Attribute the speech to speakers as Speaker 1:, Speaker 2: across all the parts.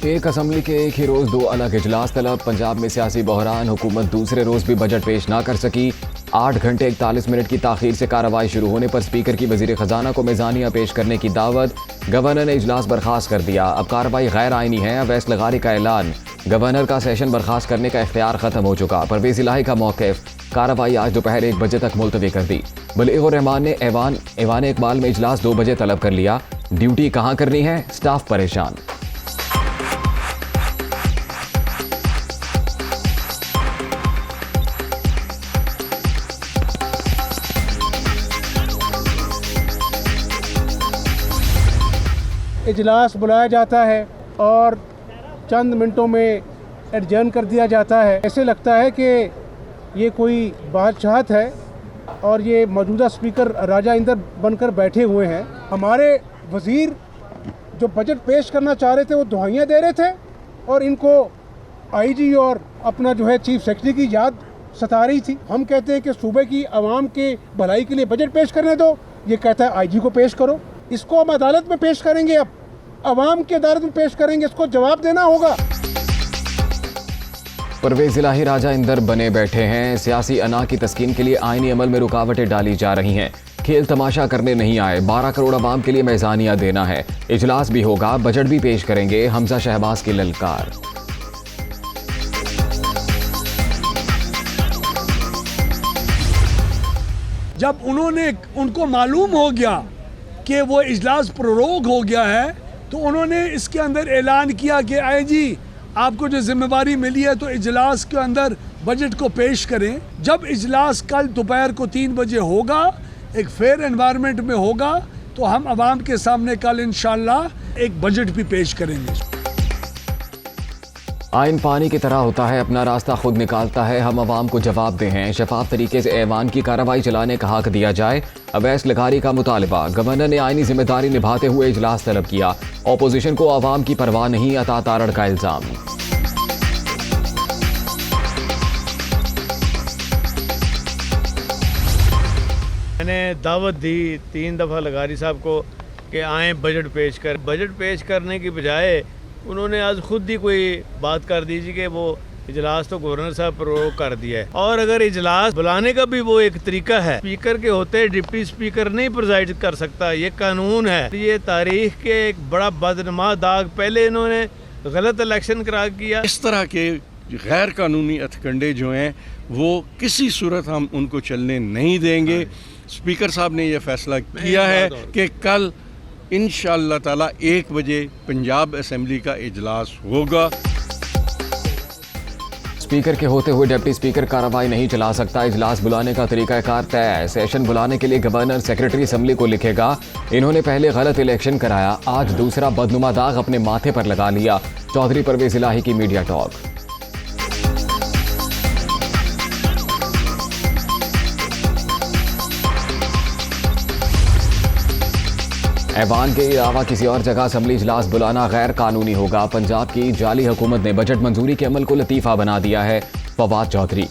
Speaker 1: एक असम्बली के एक ही रोज दो अलग इजलास तलब। पंजाब में सियासी बहरान, हुकूमत दूसरे रोज भी बजट पेश ना कर सकी। 8 घंटे 41 मिनट की ताखीर से कार्रवाई शुरू होने पर स्पीकर की वजीर खजाना को मिजानिया पेश करने की दावत। गवर्नर ने इजलास बर्खास्त कर दिया। अब कार्रवाई गैर आइनी है। अवैस लगारी का ऐलान। गवर्नर का सेशन बर्खास्त करने का इख्तियार खत्म हो चुका। परवेज इलाही का मौक़िफ़। कार्रवाई आज दोपहर 1 बजे तक मुलतवी कर दी। बलीग रहमान ने ऐवान इकबाल में इजलास 2 बजे तलब कर लिया। ड्यूटी कहाँ करनी है, स्टाफ परेशान।
Speaker 2: इजलास बुलाया जाता है और चंद मिनटों में एडजर्न कर दिया जाता है। ऐसे लगता है कि ये कोई बादशाहत है और ये मौजूदा स्पीकर राजा इंदर बनकर बैठे हुए हैं। हमारे वज़ीर जो बजट पेश करना चाह रहे थे वो दुहाइयाँ दे रहे थे और इनको आईजी और अपना जो है चीफ सेक्रेटरी की याद सता रही थी। हम कहते हैं कि सूबे की आवाम के भलाई के लिए बजट पेश करने दो, ये कहता है आईजी को पेश करो। इसको हम अदालत में पेश करेंगे, अब अवाम की अदालत में पेश करेंगे, इसको जवाब देना होगा।
Speaker 1: परवेज इलाही राजा इंदर बने बैठे हैं। सियासी अना की तस्कीन के लिए आईनी अमल में रुकावटें डाली जा रही हैं। खेल तमाशा करने नहीं आए, 12 करोड़ अवाम के लिए मैजानिया देना है। इजलास भी होगा, बजट भी पेश करेंगे। हमजा शहबाज की ललकार।
Speaker 3: जब उनको मालूम हो गया कि वो इजलास प्रोरोग हो गया है तो उन्होंने इसके अंदर ऐलान किया कि आईजी आपको जो जिम्मेवारी मिली है तो इजलास के अंदर बजट को पेश करें। जब इजलास कल दोपहर को 3 बजे होगा, एक फेयर एनवायरनमेंट में होगा, तो हम अवाम के सामने कल इंशाल्लाह एक बजट भी पेश करेंगे।
Speaker 1: आइन पानी की तरह होता है, अपना रास्ता खुद निकालता है। हम अवाम को जवाब दे हैं। शफाफ तरीके से ऐवान की कार्रवाई चलाने का हक दिया जाए। अवैस लगारी का मुतालबा। गवर्नर ने आइनी जिम्मेदारी निभाते हुए इजलास तलब किया। ऑपोजिशन को अवाम की परवाह नहीं, अता तारड़ का इल्जाम।
Speaker 4: मैंने दावत दी 3 दफ़ा लगारी साहब को कि आए बजट पेश कर। बजट पेश करने की बजाय उन्होंने आज खुद ही कोई बात कर दी कि वो इजलास तो गवर्नर साहब प्रोरोग कर दिया है। और अगर इजलास बुलाने का भी वो एक तरीका है, स्पीकर के होते डिप्टी स्पीकर नहीं प्रिजाइड कर सकता, ये कानून है। ये तारीख के एक बड़ा बदनमा दाग। पहले इन्होंने गलत इलेक्शन करा किया।
Speaker 5: इस तरह के गैर कानूनी हथकंडे जो हैं वो किसी सूरत हम उनको चलने नहीं देंगे। स्पीकर साहब ने यह फैसला किया है कि कल इंशाअल्लाह ताला 1 बजे पंजाब असेंबली का इजलास होगा।
Speaker 1: स्पीकर के होते हुए डिप्टी स्पीकर कार्रवाई नहीं चला सकता। इजलास बुलाने का तरीकाकार तय है। सेशन बुलाने के लिए गवर्नर सेक्रेटरी असेंबली को लिखेगा। इन्होंने पहले गलत इलेक्शन कराया, आज दूसरा बदनुमा दाग अपने माथे पर लगा लिया। चौधरी परवेज इलाही की मीडिया टॉक। ऐवान के अलावा किसी और जगह असेंबली इजलास बुलाना गैर कानूनी होगा। पंजाब की जाली हुकूमत ने बजट मंजूरी के अमल को लतीफ़ा बना दिया है। फवाद चौधरी।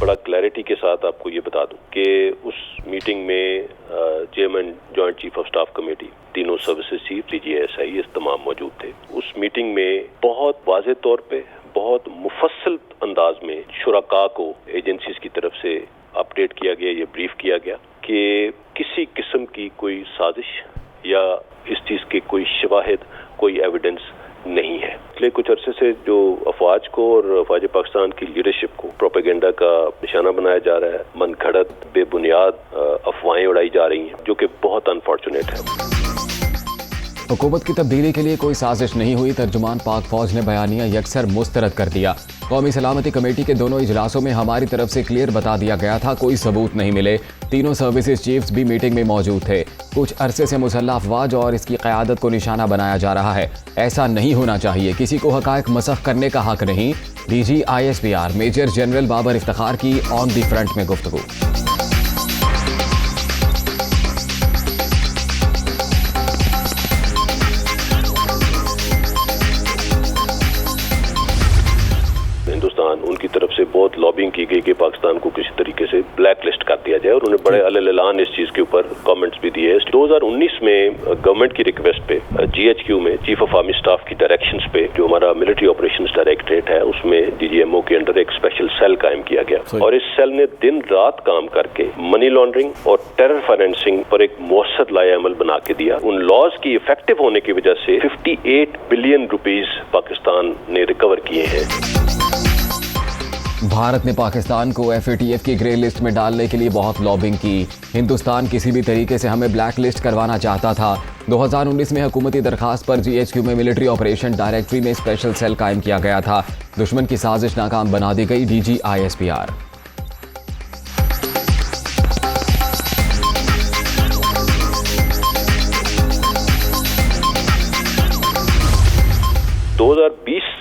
Speaker 6: बड़ा क्लैरिटी के साथ आपको ये बता दूं कि उस मीटिंग में chairman joint chief of staff committee, तीनों सर्विसेज चीफ, DGSI, ये तमाम मौजूद थे। उस मीटिंग में बहुत वाज़ेह तौर पे, बहुत मुफस्सल अंदाज में शुरका को एजेंसीज की तरफ से अपडेट किया गया, ये ब्रीफ किया गया कि किसी किस्म की कोई साजिश या इस चीज़ के कोई शवाहिद, कोई एविडेंस नहीं है। इसलिए कुछ अरसे से जो अफवाज को और अफवाज पाकिस्तान की लीडरशिप को प्रोपेगेंडा का निशाना बनाया जा रहा है, मनगढ़ंत बेबुनियाद अफवाहें उड़ाई जा रही हैं, जो कि बहुत अनफॉर्चुनेट है।
Speaker 1: हुकूमत की तब्दीली के लिए कोई साजिश नहीं हुई। तर्जुमान पाक फौज ने बयानिया यकसर मुस्तरद कर दिया। कौमी सलामती कमेटी के दोनों इजलासों में हमारी तरफ से क्लियर बता दिया गया था, कोई सबूत नहीं मिले। तीनों सर्विसेज चीफ्स भी मीटिंग में मौजूद थे। कुछ अरसे से मुसल्लह अफवाज और इसकी क़यादत को निशाना बनाया जा रहा है। ऐसा नहीं होना चाहिए। किसी को हक़ाइक़ मसख़ करने का हक नहीं। DG ISPR major general Babar Iftikhar की ऑन दी फ्रंट में गुफ्तगू।
Speaker 6: उनकी तरफ से बहुत लॉबिंग की गई कि पाकिस्तान को किसी तरीके से ब्लैक लिस्ट कर दिया जाए और उन्हें बड़े अलग इस चीज के ऊपर कमेंट्स भी दिए। 2019 में गवर्नमेंट की रिक्वेस्ट पे GHQ में चीफ ऑफ आर्मी स्टाफ की डायरेक्शंस पे जो हमारा मिलिट्री ऑपरेशंस डायरेक्टरेट है उसमें DGMO के अंडर एक स्पेशल सेल कायम किया गया और इस सेल ने दिन रात काम करके मनी लॉन्ड्रिंग और टेरर फाइनेंसिंग पर एक मौसर लाए अमल बना के दिया। उन लॉज की इफेक्टिव होने की वजह से 58 बिलियन रुपीस पाकिस्तान ने रिकवर किए हैं।
Speaker 1: भारत ने पाकिस्तान को FATF की ग्रे लिस्ट में डालने के लिए बहुत लॉबिंग की। हिंदुस्तान किसी भी तरीके से हमें ब्लैक लिस्ट करवाना चाहता था। 2019 में हुकूमती दरखास्त पर GHQ में मिलिट्री ऑपरेशन डायरेक्टरी में स्पेशल सेल कायम किया गया था। दुश्मन की साजिश नाकाम बना दी गई। DG ISPR।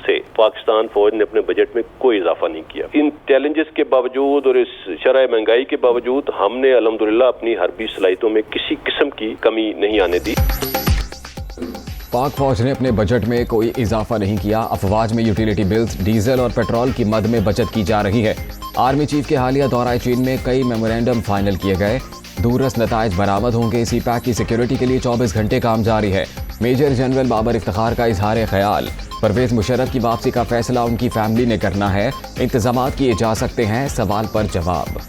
Speaker 6: से पाकिस्तान फौज ने अपने बजट में कोई इजाफा नहीं किया। इन चैलेंजेस के बावजूद और इस शरह महंगाई के बावजूद हमने अल्हम्दुलिल्लाह अपनी हरबी सलाहियतों में किसी किस्म की कमी नहीं आने दी।
Speaker 1: पाक फौज ने अपने बजट में कोई इजाफा नहीं किया। अफवाज में यूटिलिटी बिल्स, डीजल और पेट्रोल की मद में बचत की जा रही है। आर्मी चीफ के हालिया दौरा चीन में कई मेमोरेंडम फाइनल किए गए। दूररस नताइज बरामद होंगे। CPAC की सिक्योरिटी के लिए 24 घंटे काम जारी है। मेजर जनरल बाबर इफ्तिखार का इजहार ख्याल। परवेज मुशर्रफ की वापसी का फैसला उनकी फैमिली ने करना है। इंतजामात किए जा सकते हैं, सवाल पर जवाब।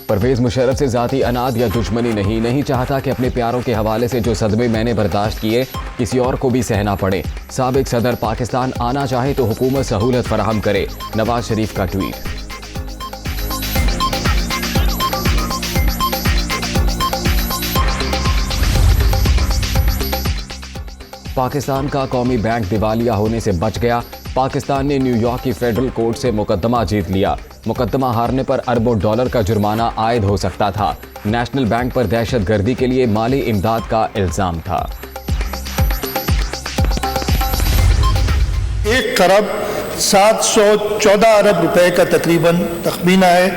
Speaker 1: परवेज मुशर्रफ से जाती अनाद या दुश्मनी नहीं चाहता कि अपने प्यारों के हवाले से जो सदमे मैंने बर्दाश्त किए किसी और को भी सहना पड़े। साबिक सदर पाकिस्तान आना चाहे तो हुकूमत सहूलत फराहम करे। नवाज शरीफ का ट्वीट। पाकिस्तान का कौमी बैंक दिवालिया होने से बच गया। पाकिस्तान ने न्यूयॉर्क की फेडरल कोर्ट से मुकदमा जीत लिया। मुकदमा हारने पर अरबों डॉलर का जुर्माना आयद हो सकता था। नेशनल बैंक पर दहशतगर्दी के लिए माली इमदाद का इल्जाम था।
Speaker 7: 1 खरब 714 अरब रुपए का तकरीबन तखमीना है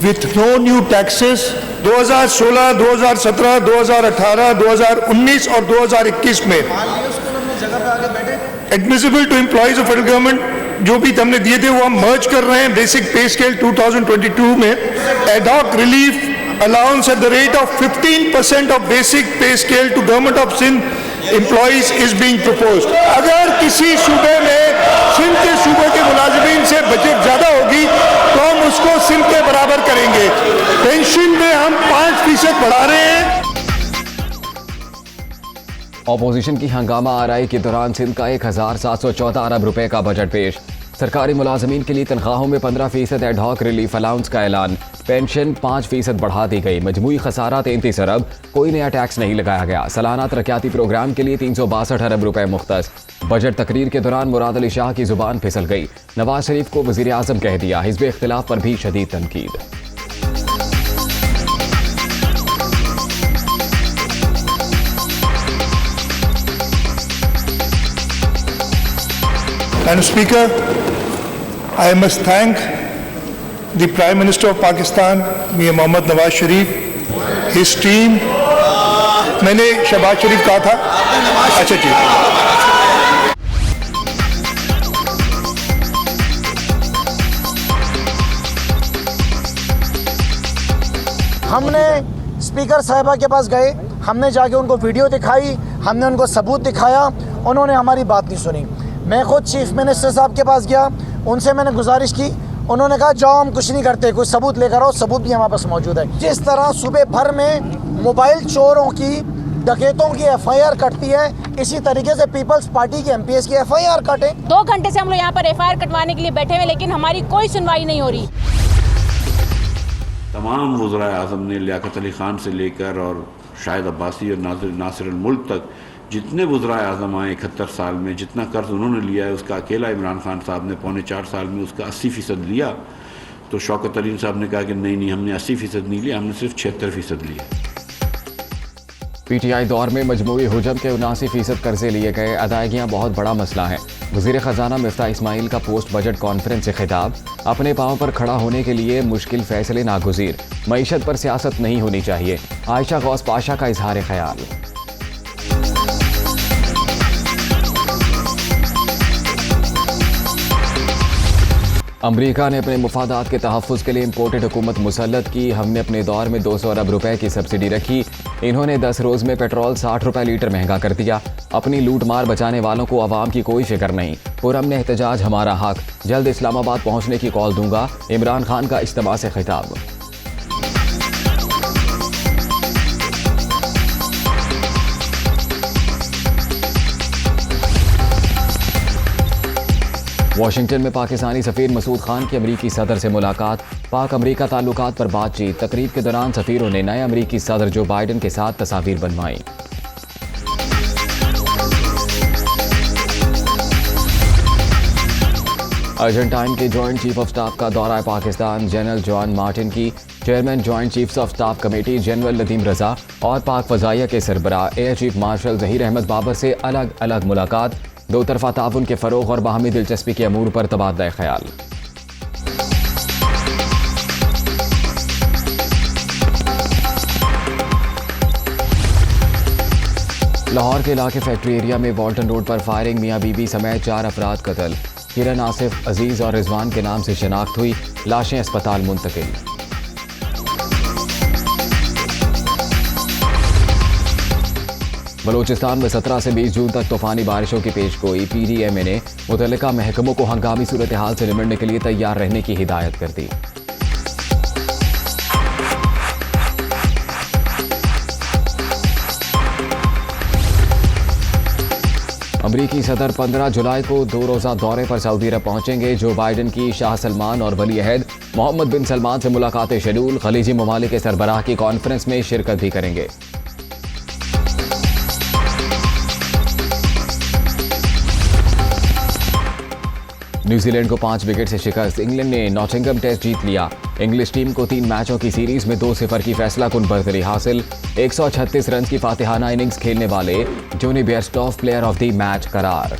Speaker 7: विथ नो न्यू टैक्सेस। 2016, 2017, 2018, 2019 और 2021 में admissible to employees of federal government जो भी हमने दिए थे वो हम मर्ज कर रहे हैं। बेसिक पे स्केल 2022 में ad hoc relief allowance at the rate of 15% of basic pay scale to government of Sindh employees is being proposed. अगर किसी सूबे में सिंध के सूबे के मुलाजिमीन से बजट ज्यादा होगी तो हम उसको सिंध के बराबर करेंगे। पेंशन में हम 5% बढ़ा रहे हैं।
Speaker 1: ऑपोजिशन की हंगामा आराई के दौरान सिंध का 1714 अरब रुपए का बजट पेश। सरकारी मुलाजमीन के लिए तनख्वाहों में 15% एडहॉक रिलीफ अलाउंस का ऐलान। पेंशन 5% बढ़ा दी गई। मजमूई खसारा 33 अरब। कोई नया टैक्स नहीं लगाया गया। सालाना तरक्याती प्रोग्राम के लिए 362 अरब रुपए मुख्तस। बजट तकरीर के दौरान मुराद अली शाह की जुबान फिसल गई। नवाज शरीफ को वजीर आजम कह दिया। हिज़्ब इख्तिलाफ पर भी शदीद तनकीद।
Speaker 7: Madam Speaker, I must thank the Prime Minister of Pakistan, Mir Mohammad Nawaz Sharif, his team. मैंने शहबाज शरीफ कहा था। अच्छा जी।
Speaker 8: हमने स्पीकर साहिबा के पास गए, हमने जाके उनको वीडियो दिखाई, हमने उनको सबूत दिखाया, उन्होंने हमारी बात नहीं सुनी। मैं खुद चीफ मिनिस्टर साहब के पास गया, उनसे मैंने गुजारिश की, उन्होंने कहा जाओ हम कुछ नहीं करते, कोई सबूत लेकर आओ। सबूत भी हमारे पास मौजूद है। जिस तरह सूबे भर में मोबाइल चोरों की, डकैतों की FIR कटती है, इसी तरीके से पीपल्स पार्टी के MPs की FIR कटे।
Speaker 9: 2 घंटे से हम लोग यहाँ पर FIR कटवाने के लिए बैठे हुए, लेकिन हमारी कोई सुनवाई नहीं हो रही।
Speaker 10: तमाम वज़राए आज़म ने लियाकत अली ख़ान से लेकर और शाहिद अब्बासी और नासिर मुल्क तक जितने वज़राए आज़म आए 71 साल में, जितना कर्ज उन्होंने लिया है उसका अकेला इमरान खान साहब ने 4.25 साल में उसका 80% लिया। तो शौकत अली साहब ने कहा कि नहीं हमने 80% नहीं लिया, हमने सिर्फ 76% लिया।
Speaker 1: PTI दौर में मजमूई हुजम के 79% कर्जे लिए गए। अदायगियाँ बहुत बड़ा मसला है। वज़ीर ख़जाना मिफ्ता इस्माइल का पोस्ट बजट कॉन्फ्रेंस से खिताब। अपने पांव पर खड़ा होने के लिए मुश्किल फैसले नागुज़ीर, मईशत पर सियासत नहीं होनी चाहिए। आयशा गौस पाशा का इजहार ख्याल। अमरीका ने अपने मुफादात के तहफ़्फ़ुज़ के लिए इम्पोर्टेड हुकूमत मुसल्लत की। हमने अपने दौर में 200 अरब रुपए की सब्सिडी रखी। इन्होंने 10 रोज़ में पेट्रोल 60 रुपए लीटर महंगा कर दिया। अपनी लूट मार बचाने वालों को अवाम की कोई फिक्र नहीं। पुरअमन एहतजाज हमारा हक, जल्द इस्लामाबाद पहुँचने की कॉल दूंगा। इमरान खान का इज्तिमा से खिताब। वाशिंगटन में पाकिस्तानी सफ़ीर मसूद खान की अमरीकी सदर से मुलाकात। पाक अमरीका ताल्लुकात पर बातचीत। तकरीब के दौरान सफ़ीरों ने नए अमरीकी सदर जो बाइडन के साथ तस्वीर बनवाई। अर्जेंटाइन के जॉइंट चीफ ऑफ स्टाफ का दौरा पाकिस्तान। जनरल जॉन मार्टिन की chairman joint chiefs of staff committee general Nadeem Raza और पाक फ़ज़ाइया के सरबराह air chief marshal Zaheer Ahmed Babar से अलग अलग मुलाकात। दो तरफा ताउन के फ़रोग़ और बाहमी दिलचस्पी के अमूर पर तबादला ख्याल। लाहौर के इलाके फैक्ट्री एरिया में वॉल्टन रोड पर फायरिंग। मियाँ बीबी समेत 4 अफराद कत्ल। किरण, आसिफ, अजीज और रिजवान के नाम से शनाख्त हुई। लाशें अस्पताल मुंतकिल। बलूचिस्तान में 17 से 20 जून तक तूफानी बारिशों की पेशगोई। PDMA ने मुतल्लिका महकमों को हंगामी सूरत हाल से निपटने के लिए तैयार रहने की हिदायत कर दी। अमरीकी सदर 15 जुलाई को 2 रोज़ा दौरे पर सऊदी अरब पहुंचेंगे। जो बाइडन की शाह सलमान और वली अहद मोहम्मद बिन सलमान से मुलाकातें शेड्यूल। खलीजी ममालिक के सरबराह की कॉन्फ्रेंस में शिरकत भी करेंगे। न्यूजीलैंड को 5 विकेट से शिकस्त। इंग्लैंड ने नॉटिंघम टेस्ट जीत लिया। इंग्लिश टीम को 3 मैचों की सीरीज में 2-0 की फैसलाकुन बर्तरी हासिल। 136 रन की फातिहाना इनिंग्स खेलने वाले जोनी बेयरस्टॉफ प्लेयर ऑफ द मैच करार।